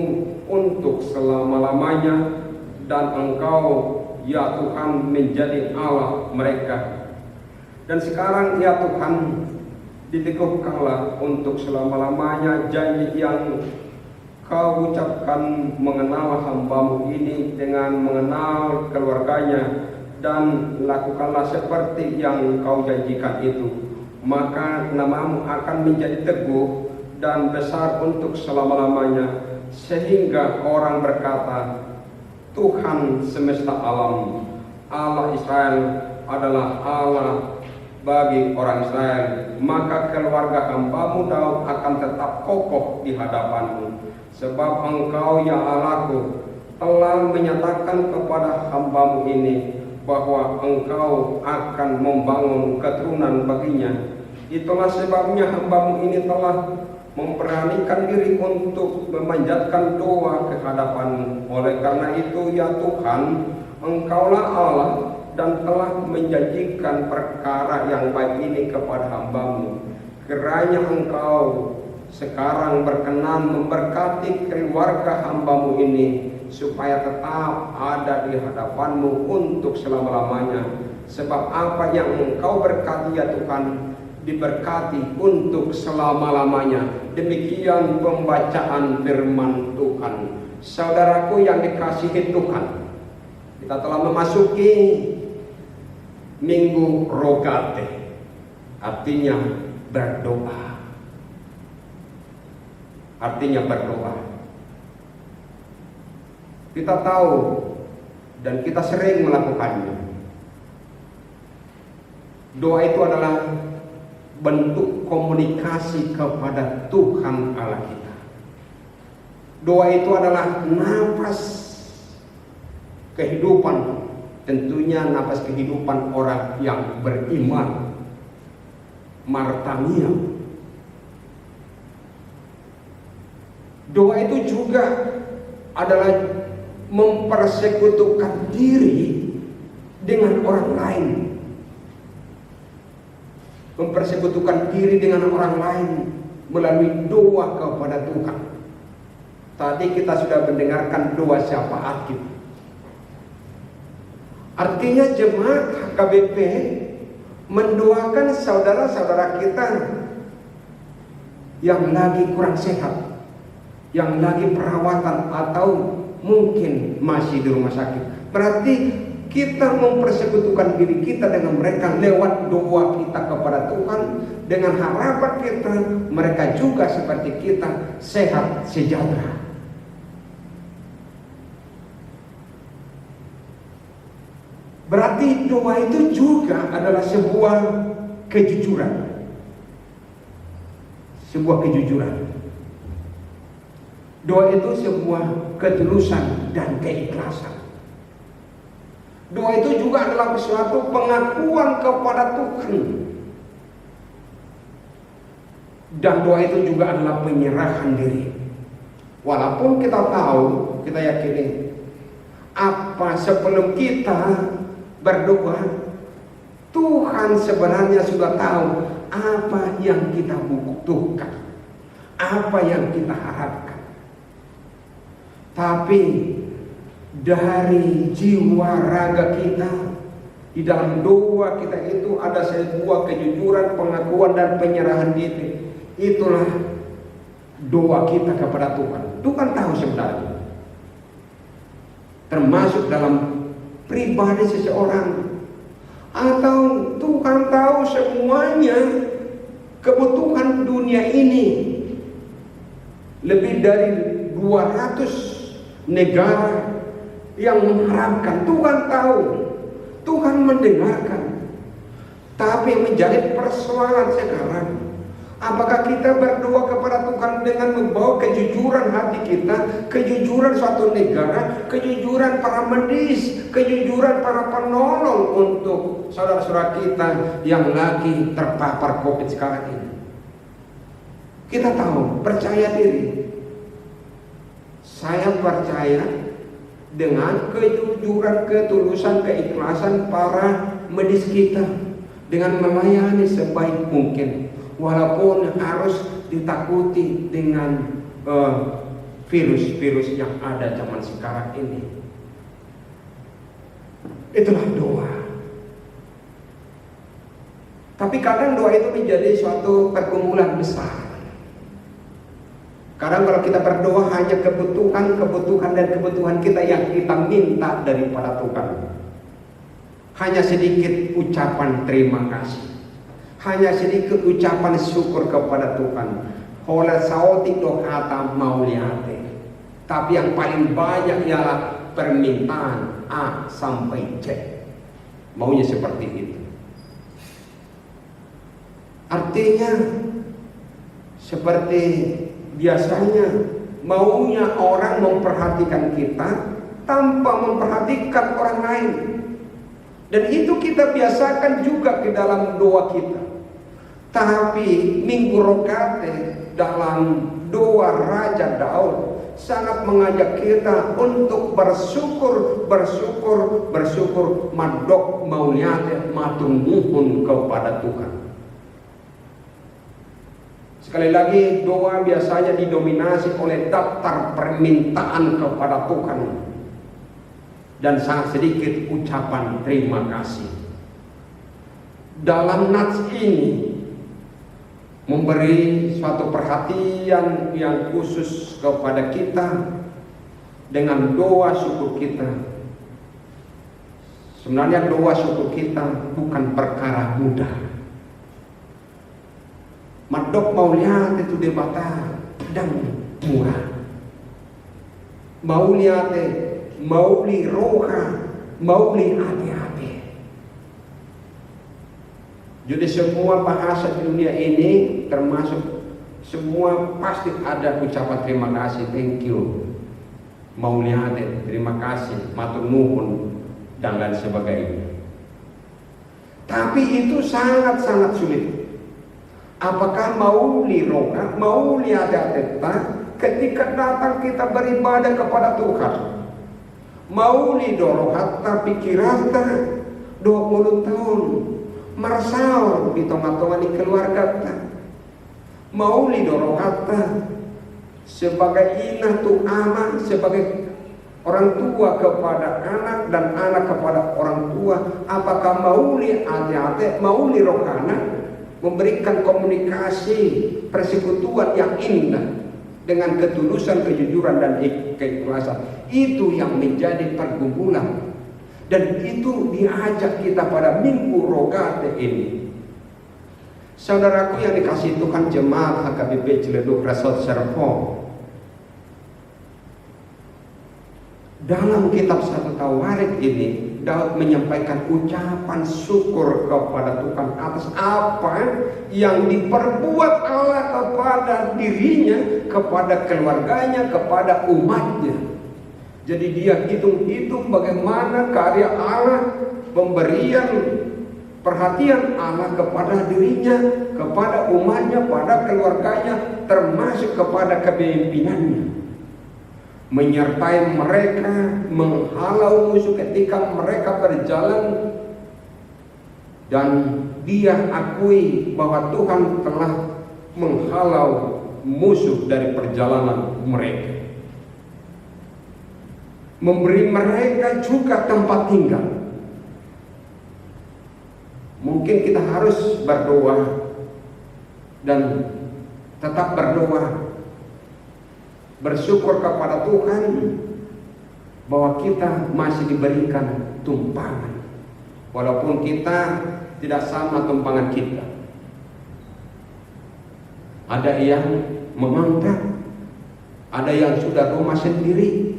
untuk selama-lamanya, dan Engkau, ya Tuhan, menjadi Allah mereka. Dan sekarang, ya Tuhan, diteguhkanlah untuk selama-lamanya janji yang Kau ucapkan mengenal hamba-Mu ini dengan mengenal keluarganya, dan lakukanlah seperti yang Kau janjikan itu. Maka nama-Mu akan menjadi teguh dan besar untuk selama-lamanya, sehingga orang berkata, Tuhan semesta alam, Allah Israel adalah Allah bagi orang Israel. Maka keluarga hamba-Mu Daud akan tetap kokoh di hadapan-Mu, sebab Engkau, ya Allahku, telah menyatakan kepada hamba-Mu ini bahwa Engkau akan membangun keturunan baginya. Itulah sebabnya hamba-Mu ini telah memberanikan diri untuk memanjatkan doa ke hadapan-Mu. Oleh karena itu, ya Tuhan, Engkaulah Allah dan telah menjanjikan perkara yang baik ini kepada hamba-Mu. Kiranya Engkau sekarang berkenan memberkati keluarga hamba-Mu ini, supaya tetap ada di hadapan-Mu untuk selama-lamanya. Sebab apa yang Engkau berkati, ya Tuhan, diberkati untuk selama-lamanya. Demikian pembacaan firman Tuhan. Saudaraku yang dikasihi Tuhan, kita telah memasuki Minggu Rogate, artinya berdoa. Artinya berdoa. Kita tahu dan kita sering melakukannya. Doa itu adalah bentuk komunikasi kepada Tuhan Allah kita. Doa itu adalah nafas kehidupan, tentunya nafas kehidupan orang yang beriman. Martania. Doa itu juga adalah mempersekutukan diri dengan orang lain. Mempersekutukan diri dengan orang lain melalui doa kepada Tuhan. Tadi kita sudah mendengarkan doa syafaat kita. Artinya jemaat HKBP mendoakan saudara-saudara kita yang lagi kurang sehat, yang lagi perawatan atau mungkin masih di rumah sakit. Berarti kita mempersekutukan diri kita dengan mereka lewat doa kita kepada Tuhan, dengan harapan kita mereka juga seperti kita sehat sejahtera. Berarti doa itu juga adalah sebuah kejujuran. Sebuah kejujuran. Doa itu sebuah ketulusan dan keikhlasan. Doa itu juga adalah suatu pengakuan kepada Tuhan. Dan doa itu juga adalah penyerahan diri. Walaupun kita tahu, kita yakini, apa sebelum kita berdoa, Tuhan sebenarnya sudah tahu apa yang kita butuhkan, apa yang kita harapkan. Tapi dari jiwa raga kita, di dalam doa kita itu ada sebuah kejujuran, pengakuan dan penyerahan diri. Itulah doa kita kepada Tuhan. Tuhan tahu sebenarnya, termasuk dalam pribadi seseorang, atau Tuhan tahu semuanya kebutuhan dunia ini. Lebih dari 200 negara yang mengharapkan. Tuhan tahu, Tuhan mendengarkan. Tapi menjadi persoalan sekarang, apakah kita berdoa kepada Tuhan dengan membawa kejujuran hati kita, kejujuran suatu negara, kejujuran para medis, kejujuran para penolong untuk saudara-saudara kita yang lagi terpapar COVID sekarang ini. Kita tahu, percaya diri. Saya percaya dengan kejujuran, ketulusan, keikhlasan para medis kita dengan melayani sebaik mungkin. Walaupun harus ditakuti dengan virus-virus yang ada zaman sekarang ini. Itulah doa. Tapi kadang doa itu menjadi suatu pergumulan besar. Kadang kalau kita berdoa hanya kebutuhan kita yang kita minta daripada Tuhan. Hanya sedikit ucapan terima kasih, hanya sedikit ucapan syukur kepada Tuhan. Hola saoti dohata mauliate. Tapi yang paling banyak ialah permintaan A sampai Z. Maunya seperti itu. Artinya seperti biasanya maunya orang memperhatikan kita tanpa memperhatikan orang lain. Dan itu kita biasakan juga ke dalam doa kita. Tapi Minggu Rokate dalam doa Raja Daud sangat mengajak kita untuk bersyukur, madok mauliate, matung nuhun kepada Tuhan. Sekali lagi, doa biasanya didominasi oleh daftar permintaan kepada Tuhan dan sangat sedikit ucapan terima kasih. Dalam nats ini memberi suatu perhatian yang khusus kepada kita dengan doa syukur kita. Sebenarnya doa syukur kita bukan perkara mudah. Madok mauliate itu debata dan murah. Mauliate, mauli roha, mauli hati-hati. Jadi semua bahasa di dunia ini, termasuk semua pasti ada ucapan terima kasih, thank you, mauliate, terima kasih, matur nuhun, dan lain sebagainya. Tapi itu sangat-sangat sulit. Apakah mauli roha, mauli hati-hati ketika datang kita beribadah kepada Tuhan. Mauli doro hatta pikirata 20 tahun marasau di tengah-tengah di keluarga kita. Mauli doro hatta sebagai inah tu ama, sebagai orang tua kepada anak dan anak kepada orang tua. Apakah mauli ate-ate, mauli rohana memberikan komunikasi persekutuan yang indah dengan ketulusan, kejujuran dan keikhlasan. Itu yang menjadi pergumulan, dan itu diajak kita pada Minggu Rogate ini. Saudaraku yang dikasihi Tuhan, jemaat HKBP Ciledug Resort Serpong, dalam kitab 1 Tawarik ini Daud menyampaikan ucapan syukur kepada Tuhan atas apa yang diperbuat Allah kepada dirinya, kepada keluarganya, kepada umatnya. Jadi dia hitung-hitung bagaimana karya Allah, pemberian perhatian Allah kepada dirinya, kepada umatnya, pada keluarganya, termasuk kepada kepemimpinannya. Menyertai mereka, menghalau musuh ketika mereka berjalan, dan dia akui bahwa Tuhan telah menghalau musuh dari perjalanan mereka, memberi mereka juga tempat tinggal. Mungkin kita harus berdoa dan tetap berdoa, bersyukur kepada Tuhan bahwa kita masih diberikan tumpangan, walaupun kita tidak sama tumpangan kita. Ada yang memangkat, ada yang sudah rumah sendiri,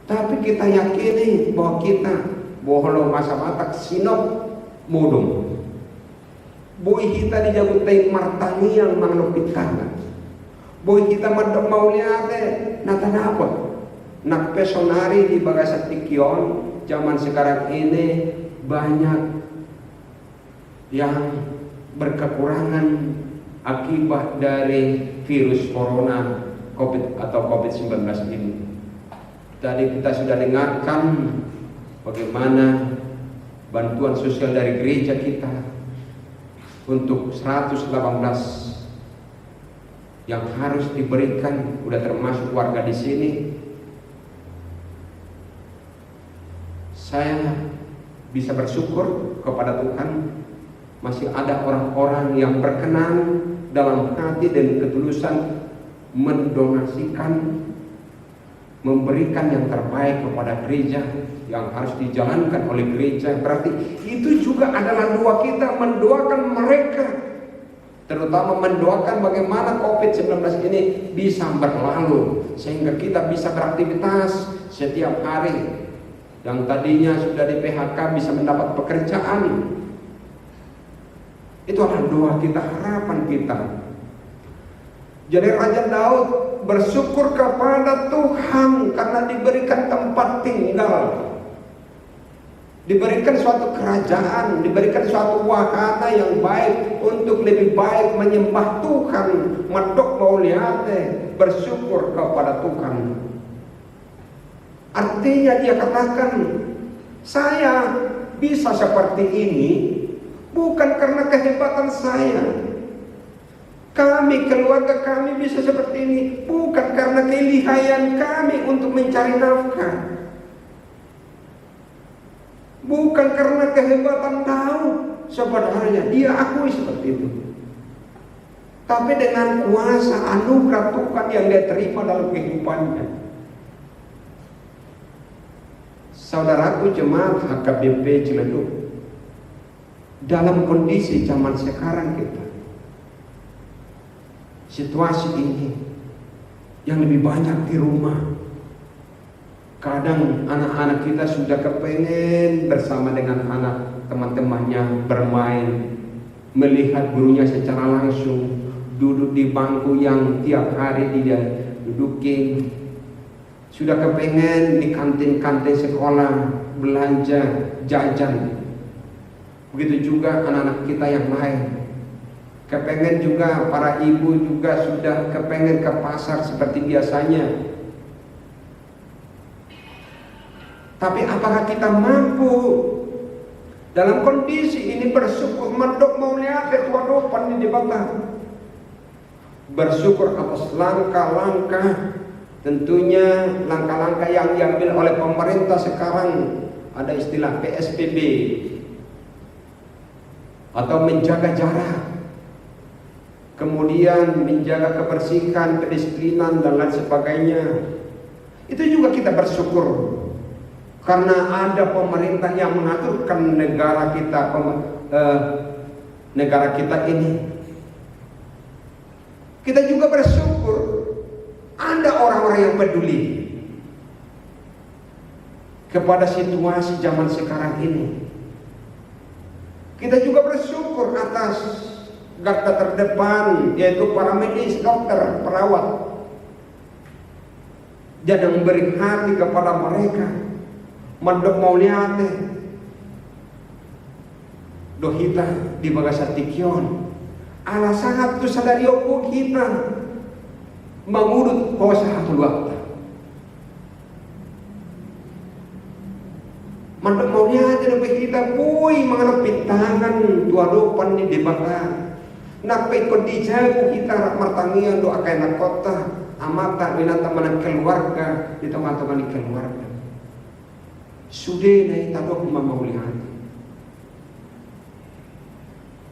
tapi kita yakini bahwa kita bohong masa batak sinop mudung boy kita dijabutai martani yang manglupitana. Boy kita madok mau liate nata apa nak pesonari di bagasan tikion. Zaman sekarang ini banyak yang berkekurangan akibat dari virus corona COVID-19 ini. Tadi kita sudah dengarkan bagaimana bantuan sosial dari gereja kita untuk 118 yang harus diberikan, udah termasuk warga di sini. Saya bisa bersyukur kepada Tuhan, masih ada orang-orang yang berkenan dalam hati dan ketulusan mendonasikan, memberikan yang terbaik kepada gereja yang harus dijalankan oleh gereja. Berarti itu juga adalah doa kita, mendoakan mereka, terutama mendoakan bagaimana COVID-19 ini bisa berlalu sehingga kita bisa beraktivitas setiap hari. Yang tadinya sudah di PHK bisa mendapat pekerjaan. Itu adalah doa kita, harapan kita. Jadi Raja Daud bersyukur kepada Tuhan karena diberikan tempat tinggal, diberikan suatu kerajaan, diberikan suatu wahana yang baik untuk lebih baik menyembah Tuhan. Madok mauliate, bersyukur kepada Tuhan. Artinya dia katakan, saya bisa seperti ini bukan karena kehebatan saya. Kami, keluarga kami bisa seperti ini bukan karena kelihayan kami untuk mencari nafkah, bukan karena kehebatan Daud. Sebenarnya dia akui seperti itu, tapi dengan kuasa anugerah Tuhan yang dia terima dalam kehidupannya. Saudaraku jemaat HKBP Ciledug, dalam kondisi zaman sekarang kita, situasi ini yang lebih banyak di rumah, kadang anak-anak kita sudah kepengen bersama dengan anak teman-temannya bermain, melihat gurunya secara langsung, duduk di bangku yang tiap hari dia dudukin. Sudah kepengen di kantin-kantin sekolah belanja, jajan. Begitu juga anak-anak kita yang lain. Kepengen juga para ibu juga sudah kepengen ke pasar seperti biasanya. Tapi apakah kita mampu dalam kondisi ini bersyukur? Mendok mau lihat ketua dopan di Batam. Bersyukur atas langkah-langkah, tentunya langkah-langkah yang diambil oleh pemerintah sekarang. Ada istilah PSBB atau menjaga jarak, kemudian menjaga kebersihan, kedisiplinan dan lain sebagainya. Itu juga kita bersyukur karena ada pemerintah yang mengaturkan negara kita ini. Kita juga bersyukur ada orang-orang yang peduli kepada situasi zaman sekarang ini. Kita juga bersyukur atas garda terdepan, yaitu para medis, dokter, perawat, dan yang memberi hati kepada mereka. Mandok mauliate dohita di bagasatikion ala sangat tu sadari opo kita mengurut kuasa waktu. Mandok mauliate dope kita pui mengenai pintangan dua dopan di debatan. Napai kondija kita martangian doa kaya kota amata binata mana keluarga di teman-teman di keluarga. Sudah naik tadok mauliate.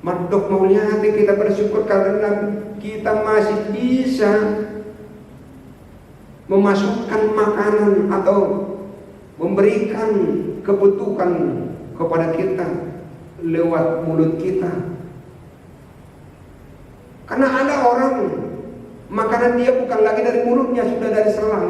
Mandok mauliate kita bersyukur karena kita masih bisa memasukkan makanan atau memberikan kebutuhan kepada kita lewat mulut kita. Karena ada orang makanan dia bukan lagi dari mulutnya, sudah dari selang.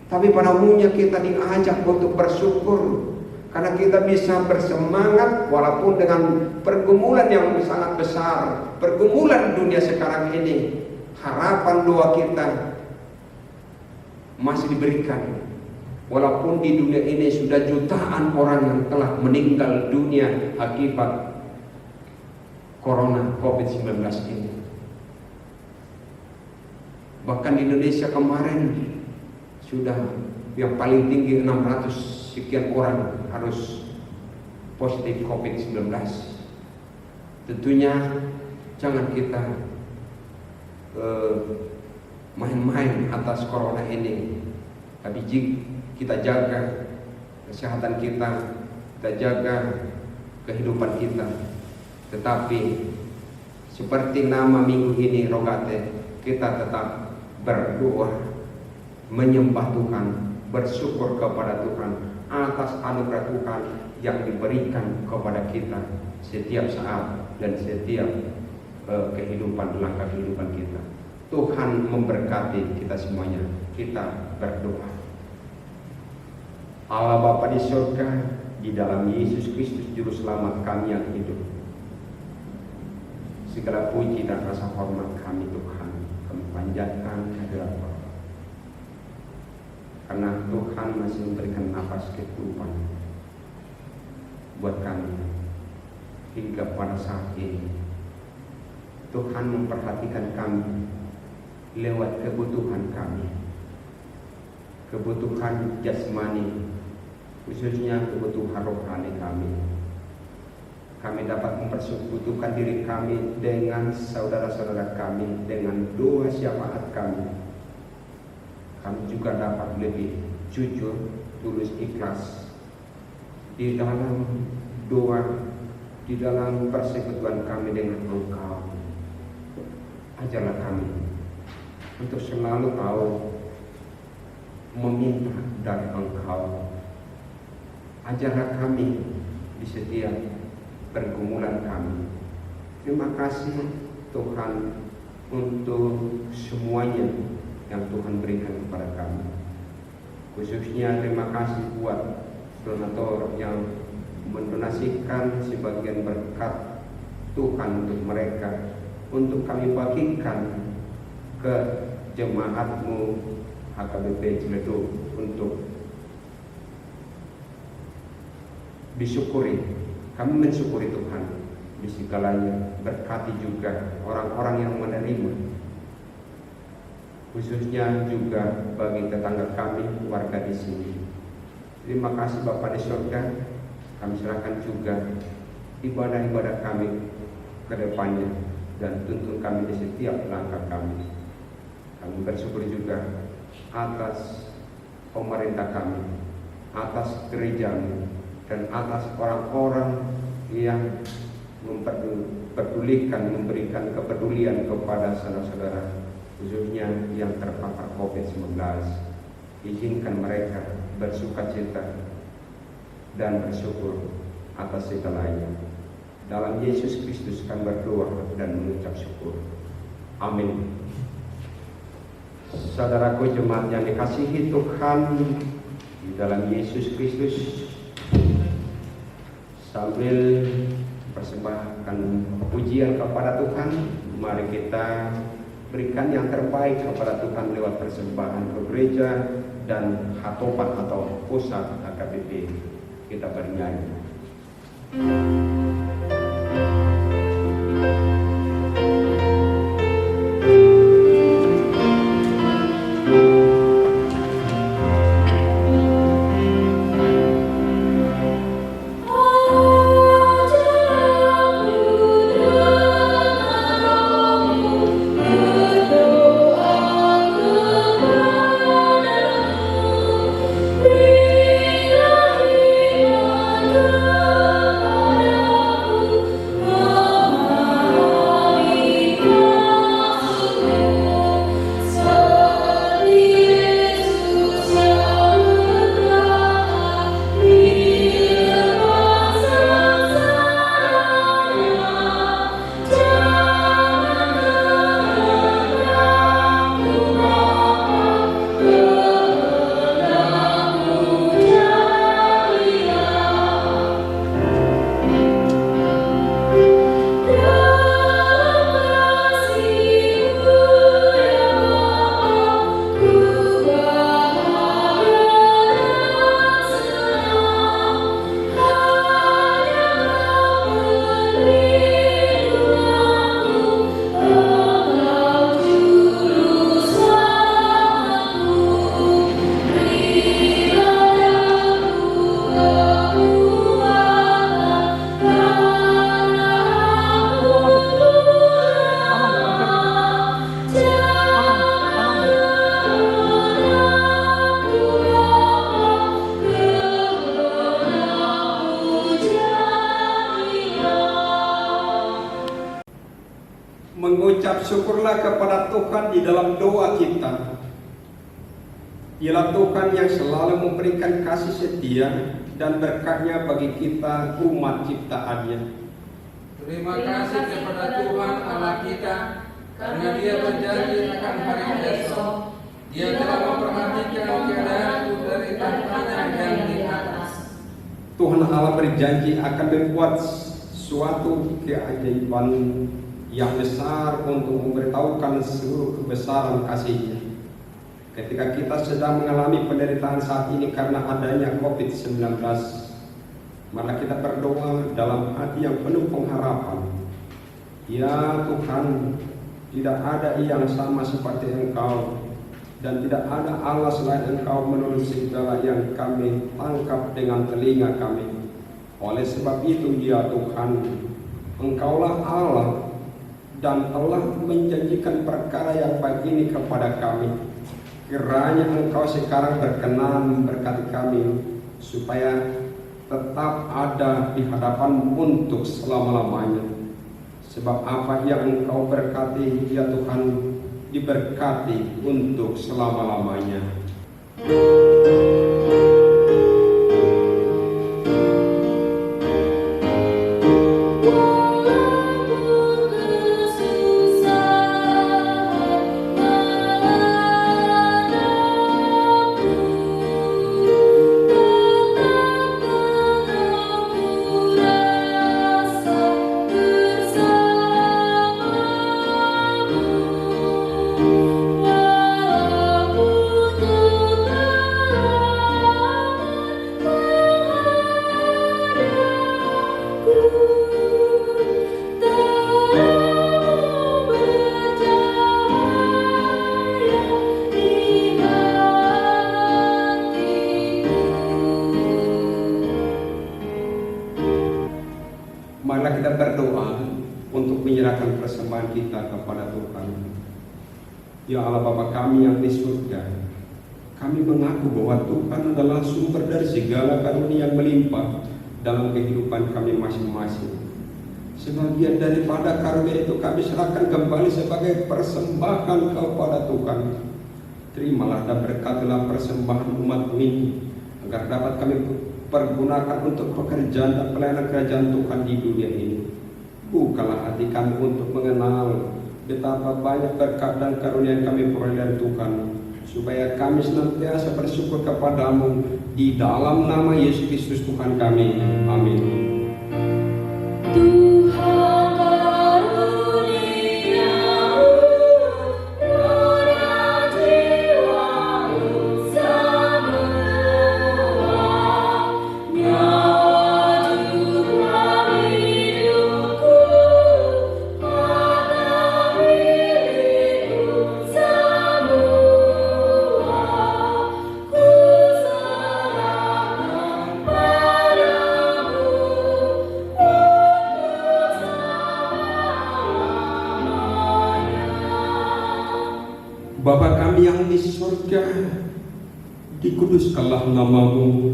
Tapi pada umumnya kita diajak untuk bersyukur karena kita bisa bersemangat walaupun dengan pergumulan yang sangat besar, pergumulan dunia sekarang ini. Harapan doa kita masih diberikan walaupun di dunia ini sudah jutaan orang yang telah meninggal dunia akibat Corona COVID-19 ini. Bahkan di Indonesia kemarin sudah yang paling tinggi 600 sekian orang harus positif COVID-19. Tentunya jangan kita main-main atas corona ini. Tapi kita jaga kesehatan kita jaga kehidupan kita. Tetapi seperti nama minggu ini Rogate, kita tetap berdoa, menyembah Tuhan, bersyukur kepada Tuhan atas anugerah Tuhan yang diberikan kepada kita setiap saat dan setiap kehidupan, langkah kehidupan kita. Tuhan memberkati kita semuanya. Kita berdoa. Allah Bapa di surga, di dalam Yesus Kristus Juru Selamat kami yang hidup, segala puji dan rasa hormat kami Tuhan kami panjatkan hadirat Bapa. Karena Tuhan masih memberikan nafas kehidupan buat kami hingga pada saat ini. Tuhan memperhatikan kami lewat kebutuhan kami, kebutuhan jasmani, khususnya kebutuhan rohani kami. Kami dapat mempersekutukan diri kami dengan saudara-saudara kami, dengan doa syafaat kami. Kami juga dapat lebih jujur, tulus, ikhlas di dalam doa, di dalam persekutuan kami dengan Engkau. Ajarlah kami untuk selalu tahu meminta dari Engkau. Ajarlah kami di setiap pergumulan kami. Terima kasih Tuhan untuk semuanya yang Tuhan berikan kepada kami. Khususnya terima kasih buat donatur yang mendonasikan sebagian berkat Tuhan untuk mereka, untuk kami bagikan ke jemaatmu HKBP Ciledug untuk disyukuri. Kami mensyukuri Tuhan di segalanya. Berkati juga orang-orang yang menerima, khususnya juga bagi tetangga kami, warga di sini. Terima kasih Bapa di surga. Kami serahkan juga ibadah-ibadah kami ke depannya dan tuntun kami di setiap langkah kami. Kami bersyukur juga atas pemerintah kami, atas gerejamu, dan atas orang-orang yang memperdulikan, memberikan kepedulian kepada saudara-saudara, khususnya yang terpapar COVID-19. Izinkan mereka bersukacita dan bersyukur atas segalanya. Dalam Yesus Kristus kami berdoa dan mengucap syukur. Amin. Saudaraku jemaat yang dikasihi Tuhan, di dalam Yesus Kristus, sambil persembahkan pujian kepada Tuhan, mari kita berikan yang terbaik kepada Tuhan lewat persembahan ke gereja dan hatopan atau pusat HKBP. Kita bernyanyi. Mengucap syukurlah kepada Tuhan di dalam doa kita. Ialah Tuhan yang selalu memberikan kasih setia dan berkatnya bagi kita umat ciptaannya. Terima kasih kepada Tuhan Allah kita, karena Dia berjanji akan hari esok. Dia telah memperhatikan keadaanku dari tahtanya yang di atas. Tuhan Allah berjanji akan membuat suatu keajaiban yang besar untuk memberitahukan seluruh kebesaran kasih-Nya. Ketika kita sedang mengalami penderitaan saat ini karena adanya COVID-19, maka kita berdoa dalam hati yang penuh pengharapan. Ya Tuhan, tidak ada yang sama seperti Engkau, dan tidak ada Allah selain Engkau menurut segala yang kami tangkap dengan telinga kami. Oleh sebab itu ya Tuhan, Engkaulah Allah dan telah menjanjikan perkara yang baik ini kepada kami. Kiranya Engkau sekarang berkenan memberkati kami, supaya tetap ada di hadapan untuk selama-lamanya. Sebab apa yang Engkau berkati ya Tuhan, diberkati untuk selama-lamanya. Walaupun Ya Allah Bapa kami yang di surga, kami mengaku bahwa Tuhan adalah sumber dari segala karunia yang melimpah dalam kehidupan kami masing-masing. Sebagian daripada karunia itu kami serahkan kembali sebagai persembahan kepada Tuhan. Terimalah dan berkatilah persembahan umat ini, agar dapat kami pergunakan untuk pekerjaan dan pelayanan kerajaan Tuhan di dunia ini. Bukalah hati kami untuk mengenal betapa banyak berkat dan karunia yang kami peroleh dari Tuhan, supaya kami senantiasa bersyukur kepadamu di dalam nama Yesus Kristus Tuhan kami. Amin. Bapa kami yang di surga, dikuduskanlah namamu,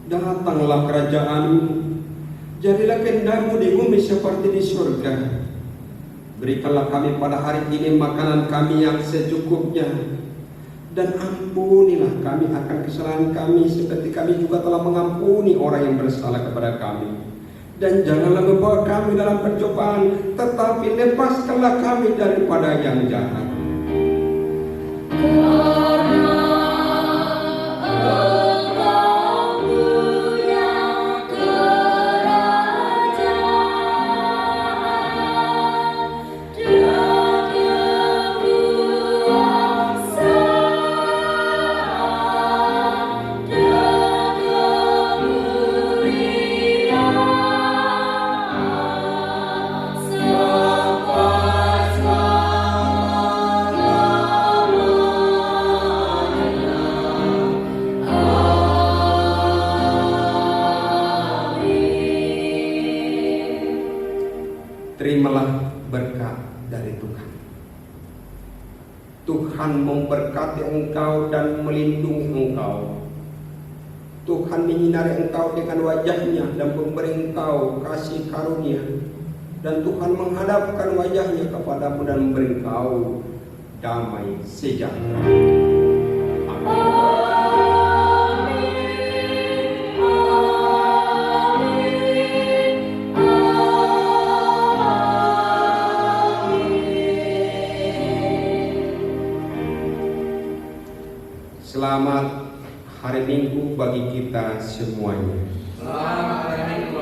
datanglah kerajaanmu, jadilah kehendakmu di bumi seperti di surga. Berikanlah kami pada hari ini makanan kami yang secukupnya, dan ampunilah kami akan kesalahan kami seperti kami juga telah mengampuni orang yang bersalah kepada kami. Dan janganlah membawa kami dalam percobaan, tetapi lepaskanlah kami daripada yang jahat. Terimalah berkat dari Tuhan. Tuhan memberkati engkau dan melindungi engkau. Tuhan menyinari engkau dengan wajahnya dan memberi engkau kasih karunia. Dan Tuhan menghadapkan wajahnya kepadamu dan memberi engkau damai sejahtera. Amin. Selamat hari Minggu bagi kita semuanya. Selamat hari Minggu